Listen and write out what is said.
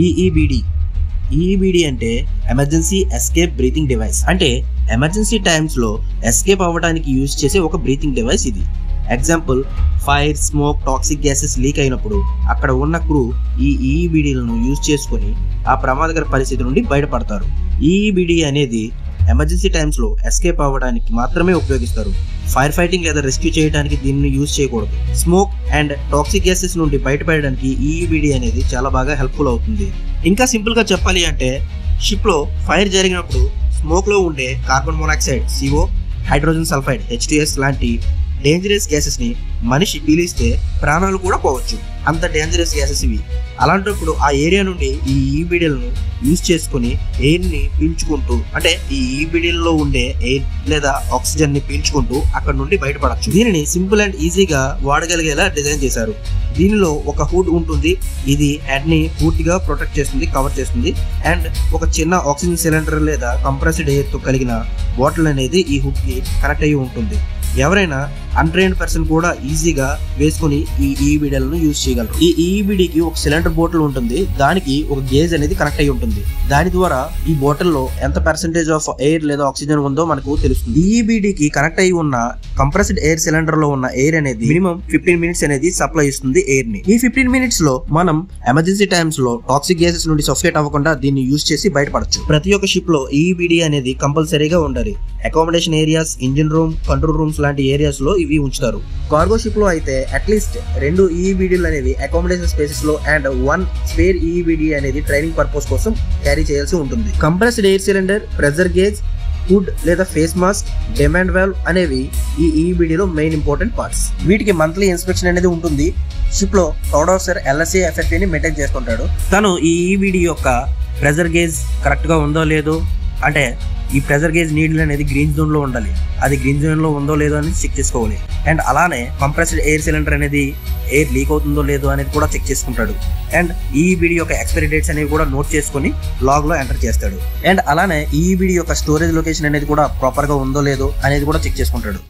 ఈఈబిడి. ఈఈబిడి అంటే emergency escape breathing device. అంటే emergency టైమ్స్లో ఎస్కేప్ అవ్వడానికి యూజ్ చేసే ఒక బ్రీతింగ్ డివైస్ ఇది. Example, fire, smoke, toxic gases leak అయినప్పుడు అక్కడ ఉన్న క్రూ ఈ ఈఈబిడిలను యూజ్ చేసుకొని ఆ ప్రమాదకర పరిస్థితి నుండి బయటపడతారు. ఈఈబిడి అనేది ఎమర్జెన్సీ టైమ్స్లో ఎస్కేప్ అవ్వడానికి మాత్రమే ఉపయోగిస్తారు. ఫైర్ ఫైటింగ్ లేదా రెస్క్యూ చేయడానికి దీన్ని యూజ్ చేయకూడదు. స్మోక్ అండ్ టాక్సిక్ గ్యాసెస్ నుండి బయటపడడానికి ఈఈబిడి అనేది చాలా బాగా హెల్ప్ఫుల్ అవుతుంది. ఇంకా సింపుల్గా చెప్పాలి అంటే, షిప్లో ఫైర్ జరిగినప్పుడు స్మోక్లో ఉండే carbon monoxide CO, hydrogen sulphide H2S లాంటి డేంజరస్ గ్యాసెస్ని మనిషి పీలిస్తే ప్రాణాలు కూడా పోవచ్చు. అంత డేంజరస్ గ్యాసెస్ ఇవి. అలాంటప్పుడు ఆ ఏరియా నుండి ఈ ఈబిడిలను యూజ్ చేసుకుని ఎయిర్ని పీల్చుకుంటూ, అంటే ఈ ఈబిడిల్లో ఉండే ఎయిర్ లేదా ఆక్సిజన్ని పీల్చుకుంటూ అక్కడ నుండి బయటపడచ్చు. దీనిని సింపుల్ అండ్ ఈజీగా వాడగలిగేలా డిజైన్ చేశారు. దీనిలో ఒక హుడ్ ఉంటుంది. ఇది హెడ్ని పూర్తిగా ప్రొటెక్ట్ చేస్తుంది, కవర్ చేస్తుంది. అండ్ ఒక చిన్న ఆక్సిజన్ సిలిండర్ లేదా కంప్రెస్డ్ ఎయిర్తో కలిగిన బాటిల్ అనేది ఈ హుడ్కి కనెక్ట్ అయ్యి ఉంటుంది. ఎవరైనా అన్ట్రైన్డ్ పర్సన్ కూడా ఈజీగా వేసుకుని ఈ ఈబిడిలను యూజ్ చేయగలరు. ఈ ఈబిడికి ఒక సిలిండర్ బాటిల్ ఉంటుంది. దానికి ఒక గేజ్ అనేది కనెక్ట్ అయి ఉంటుంది. దాని ద్వారా ఈ బాటిల్లో ఎంత పర్సెంటేజ్ ఆఫ్ ఎయిర్ లేదా ఆక్సిజన్ ఉందో మనకు తెలుస్తుంది. ఈబిడికి కనెక్ట్ అయి ఉన్న కంప్రెస్డ్ ఎయిర్ సిలిండర్ లో ఉన్న ఎయిర్ అనేది మినిమం 15 మినిట్స్ అనేది సప్లై ఇస్తుంది ఎయిర్ ని. ఈ 15 మినిట్స్ లో మనం ఎమర్జెన్సీ టైమ్స్ లో టాక్సిక్ గ్యాసెస్ నుండి సఫోకేట్ అవ్వకుండా దీన్ని యూజ్ చేసి బయటపడచ్చు. ప్రతి ఒక్క షిప్ లో ఈబిడి అనేది కంపల్సరీగా ఉండాలి. Accommodation areas, engine room, control rooms లాంటి ఏరియాస్ లో ఇవి ఉంచుతారు. కార్గో షిప్ లో అయితే అట్లీస్ట్ 2 ఈబిడిలు అనేవి అకామిడేషన్ స్పేసెస్ లో అండ్ 1 స్పేర్ ఈబిడి అనేది ట్రైనింగ్ పర్పస్ కోసం క్యారీ చేయాల్సి ఉంటుంది. Compressed air cylinder, pressure gauge, hood లేదా ఫేస్ మాస్క్, డిమాండ్ వాల్వ్ అనేవి ఈ ఈబిడిలో మెయిన్ ఇంపార్టెంట్ పార్ట్స్. వీటికి మంత్లీ ఇన్స్పెక్షన్ అనేది ఉంటుంది. షిప్ లో ప్రొడ్యూసర్ LSA FFP ని మెయింటైన్ చేస్తుంటాడు. తను ఈ ఈబిడి యొక్క ప్రెజర్ గేజ్ కరెక్ట్ గా ఉందో లేదో, అంటే ఈ ప్రెజర్ గేజ్ నీడిల్ అనేది గ్రీన్ జోన్ లో ఉండాలి. అది గ్రీన్ జోన్ లో ఉందో లేదో అనేది చెక్ చేసుకోవాలి. అండ్ అలానే కంప్రెస్డ్ ఎయిర్ సిలిండర్ అనేది ఎయిర్ లీక్ అవుతుందో లేదో అనేది కూడా చెక్ చేసుకుంటాడు. అండ్ ఈబిడి యొక్క ఎక్స్పైరీ డేట్స్ అనేవి కూడా నోట్ చేసుకుని లాగ్ లో ఎంటర్ చేస్తాడు. అండ్ అలానే ఈబిడి యొక్క స్టోరేజ్ లొకేషన్ అనేది కూడా ప్రాపర్ గా ఉందో లేదో అనేది కూడా చెక్ చేసుకుంటాడు.